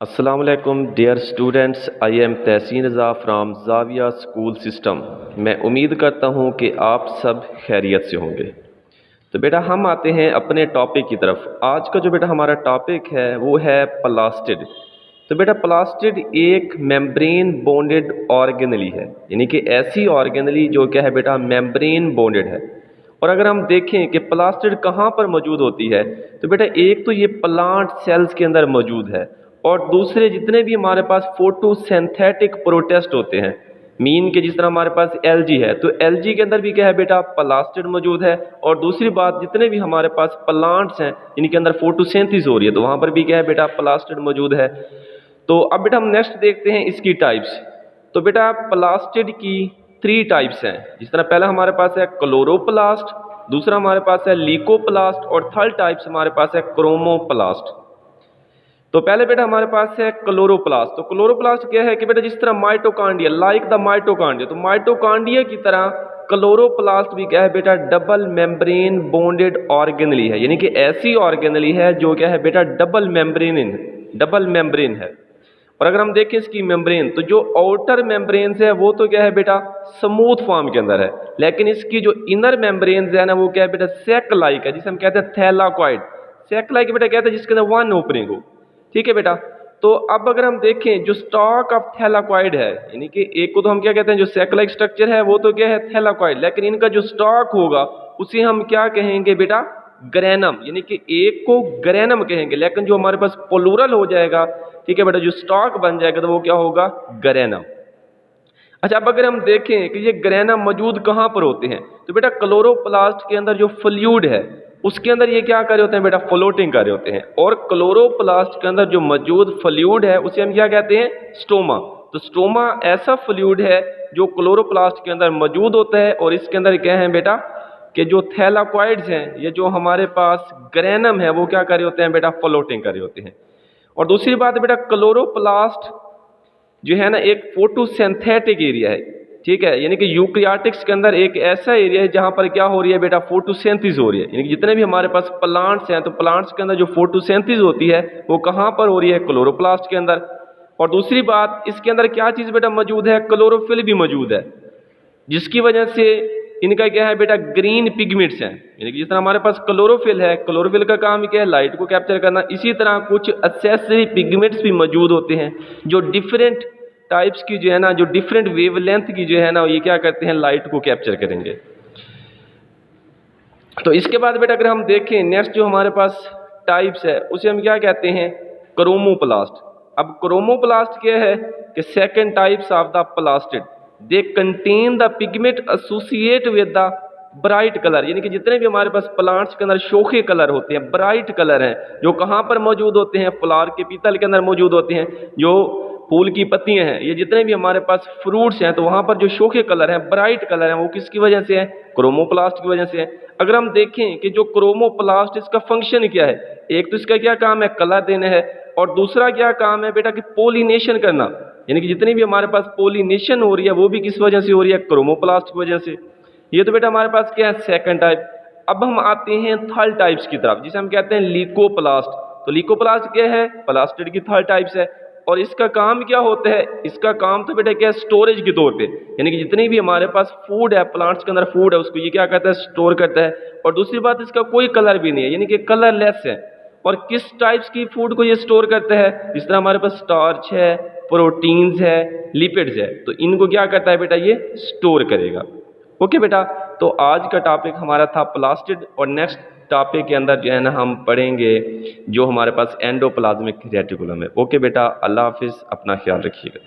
अस्सलाम वालेकुम dear students, I am Tahseen Raza from Zaviya school system. मैं उम्मीद करता हूँ कि आप सब खैरियत से होंगे। तो बेटा हम आते हैं अपने टॉपिक की तरफ। आज का जो बेटा हमारा टॉपिक है वो है प्लास्टिड। तो बेटा प्लास्टिड एक मेम्ब्रेन बॉन्डेड ऑर्गेनली है, यानी कि ऐसी ऑर्गेनली जो क्या है बेटा मेम्ब्रेन बॉन्डेड है। और अगर हम देखें कि प्लास्टिड कहाँ पर मौजूद होती है, तो बेटा एक तो ये प्लांट सेल्स के अंदर मौजूद है, और दूसरे जितने भी हमारे पास फोटोसिंथेटिक प्रोटेस्ट होते हैं मीन के, जिस तरह हमारे पास एलजी है, तो एलजी के अंदर भी क्या है बेटा प्लास्टिड मौजूद है। और दूसरी बात, जितने भी हमारे पास प्लांट्स हैं इनके अंदर फोटोसिंथेसिस हो रही है, तो वहाँ पर भी क्या है बेटा प्लास्टिड मौजूद है। तो अब बेटा हम नेक्स्ट देखते हैं इसकी टाइप्स। तो बेटा प्लास्टिड की 3 टाइप्स हैं। जिस तरह पहला हमारे पास है क्लोरोप्लास्ट, दूसरा हमारे पास है लीकोप्लास्ट, और थर्ड टाइप्स हमारे पास है क्रोमोप्लास्ट। तो पहले बेटा हमारे पास है क्लोरोप्लास्ट। तो क्लोरोप्लास्ट क्या है कि बेटा जिस तरह माइटोकांड्रिया, लाइक द माइटोकांड्रिया, तो माइटोकांड्रिया की तरह क्लोरोप्लास्ट भी क्या है बेटा डबल मेम्ब्रेन बॉन्डेड ऑर्गेनली है, यानी कि ऐसी ऑर्गेनली है जो क्या है बेटा डबल मेम्ब्रेन है। और अगर हम देखें इसकी मेम्ब्रेन, तो जो आउटर मेम्ब्रेन है वो तो क्या है बेटा स्मूथ फॉर्म के अंदर है, लेकिन इसकी जो इनर मेम्ब्रेन है ना वो क्या है बेटा सैक लाइक है, जिसे हम कहते हैं थैलाकॉइड। सैक लाइक बेटा कहते हैं जिसके अंदर वन ओपनिंग हो, ठीक है बेटा। तो अब अगर हम देखें जो स्टॉक ऑफ थैलाकॉइड है, यानी कि एक को तो हम क्या कहते हैं जो सैक लाइक स्ट्रक्चर है वो तो क्या है थैलाकॉइड, लेकिन इनका जो स्टॉक होगा उसे हम क्या कहेंगे बेटा ग्रेनम, यानी कि एक को ग्रेनम कहेंगे, लेकिन जो हमारे पास प्लूरल हो जाएगा, ठीक है बेटा, जो स्टॉक बन जाएगा तो वो क्या होगा ग्रेनम। अच्छा, अब अगर हम देखें कि ये ग्रेनम मौजूद कहाँ पर होते हैं, तो बेटा क्लोरोप्लास्ट के अंदर जो फ्लूइड है उसके अंदर ये क्या कर रहे होते हैं बेटा फ्लोटिंग कर रहे होते हैं। और क्लोरोप्लास्ट के अंदर जो मौजूद फ्लूइड है उसे हम क्या कहते हैं स्टोमा। तो स्टोमा ऐसा फ्लूइड है जो क्लोरोप्लास्ट के अंदर मौजूद होता है, और इसके अंदर क्या है बेटा कि जो थैलाकॉइड्स हैं, ये जो हमारे पास ग्रेनम है वो क्या कर रहे होते हैं बेटा फ्लोटिंग कर रहे होते हैं। और दूसरी बात बेटा क्लोरोप्लास्ट जो है ना एक फोटोसिंथेटिक एरिया है, ठीक है, यानी कि यूकैरियोटिक्स के अंदर एक ऐसा एरिया है जहां पर क्या हो रही है बेटा फोटोसिंथेसिस हो रही है, यानी कि जितने भी हमारे पास प्लांट्स हैं तो प्लांट्स के अंदर जो फोटोसिंथेसिस होती है वो कहां पर हो रही है क्लोरोप्लास्ट के अंदर। और दूसरी बात, इसके अंदर क्या चीज बेटा मौजूद है क्लोरोफिल भी मौजूद है, जिसकी वजह से इनका क्या है बेटा ग्रीन पिगमेंट्स हैं, यानी कि जिस तरह हमारे पास क्लोरोफिल है, क्लोरोफिल का काम क्या है लाइट को कैप्चर करना, इसी तरह कुछ एक्सेसरी पिगमेंट्स भी मौजूद होते हैं जो डिफरेंट टाइप्स की जो है ना, जो डिफरेंट वेवलेंथ की जो है ना, ये क्या करते हैं लाइट को कैप्चर करेंगे। तो इसके बाद बेटा अगर हम देखें नेक्स्ट जो हमारे पास टाइप्स है उसे हम क्या कहते हैं क्रोमोप्लास्ट। अब क्रोमोप्लास्ट क्या है कि second types of the plastid, they contain the pigment associate with the bright colour, यानी कि जितने भी हमारे पास प्लांट्स के अंदर शोखे कलर होते हैं, ब्राइट कलर हैं, जो कहाँ पर मौजूद होते हैं फ्लावर के पीतल के अंदर मौजूद होते हैं, जो फूल की पत्तियां हैं, ये जितने भी हमारे पास फ्रूट्स हैं, तो वहां पर जो शोखे कलर हैं ब्राइट कलर हैं वो किसकी वजह से है क्रोमोप्लास्ट की वजह से है। अगर हम देखें कि जो क्रोमोप्लास्ट इसका फंक्शन क्या है, एक तो इसका क्या काम है कलर देना है, और दूसरा क्या काम है बेटा कि पोलिनेशन करना, यानी कि जितनी भी हमारे पास पोलिनेशन हो रही है वो भी किस वजह से हो रही है क्रोमोप्लास्ट की वजह से। ये तो बेटा हमारे पास क्या है सेकंड टाइप। अब हम आते हैं थर्ड टाइप्स की तरफ, जिसे हम कहते हैं लीकोप्लास्ट। तो लीकोप्लास्ट क्या है प्लास्टिड की थर्ड टाइप्स है, और इसका काम क्या होता है, इसका काम तो बेटा क्या है स्टोरेज के तौर पे, यानी कि जितनी भी हमारे पास फूड है प्लांट्स के अंदर फूड है उसको ये क्या करता है स्टोर करता है। और दूसरी बात इसका कोई कलर भी नहीं है, यानी कि कलरलेस है। और किस टाइप्स की फूड को ये स्टोर करता है, जिस तरह हमारे पास स्टार्च है, प्रोटीन्स है, लिपिड्स है, तो इनको क्या करता है बेटा ये स्टोर करेगा। ओके बेटा, तो आज का टॉपिक हमारा था प्लास्टिड, और नेक्स्ट टॉपिक के अंदर जो है ना हम पढ़ेंगे जो हमारे पास एंडोप्लाज्मिक रेटिकुलम है। ओके बेटा, अल्लाह हाफिज़, अपना ख्याल रखिएगा।